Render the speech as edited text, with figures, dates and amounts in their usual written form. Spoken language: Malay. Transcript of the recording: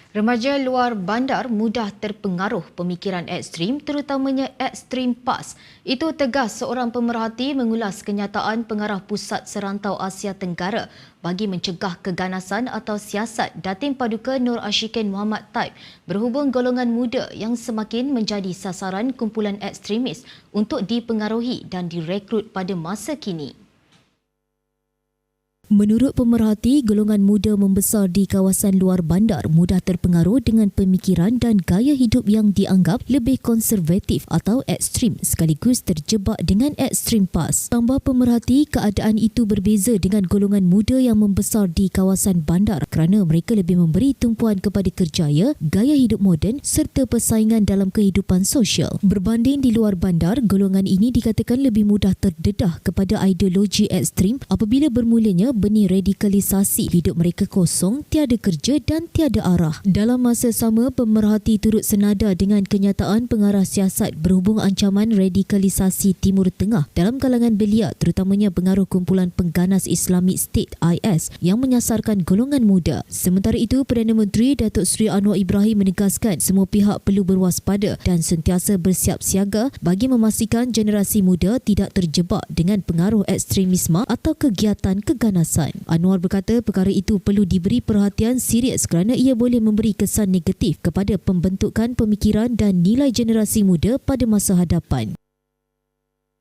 Remaja luar bandar mudah terpengaruh pemikiran ekstrim, terutamanya ekstrim PAS. Itu tegas seorang pemerhati mengulas kenyataan pengarah Pusat Serantau Asia Tenggara bagi mencegah keganasan atau siasat Datin Paduka Nur Ashikin Muhammad Taib berhubung golongan muda yang semakin menjadi sasaran kumpulan ekstremis untuk dipengaruhi dan direkrut pada masa kini. Menurut pemerhati, golongan muda membesar di kawasan luar bandar mudah terpengaruh dengan pemikiran dan gaya hidup yang dianggap lebih konservatif atau ekstrim sekaligus terjebak dengan ekstrim PAS. Tambah pemerhati, keadaan itu berbeza dengan golongan muda yang membesar di kawasan bandar kerana mereka lebih memberi tumpuan kepada kerjaya, gaya hidup moden serta persaingan dalam kehidupan sosial. Berbanding di luar bandar, golongan ini dikatakan lebih mudah terdedah kepada ideologi ekstrim apabila bermulanya benih radikalisasi, hidup mereka kosong, tiada kerja dan tiada arah. Dalam masa sama, pemerhati turut senada dengan kenyataan pengarah siasat berhubung ancaman radikalisasi Timur Tengah dalam kalangan belia, terutamanya pengaruh kumpulan pengganas Islamic State IS yang menyasarkan golongan muda. Sementara itu, Perdana Menteri Datuk Seri Anwar Ibrahim menegaskan semua pihak perlu berwaspada dan sentiasa bersiap siaga bagi memastikan generasi muda tidak terjebak dengan pengaruh ekstremisme atau kegiatan keganasan. Anwar berkata perkara itu perlu diberi perhatian serius kerana ia boleh memberi kesan negatif kepada pembentukan pemikiran dan nilai generasi muda pada masa hadapan.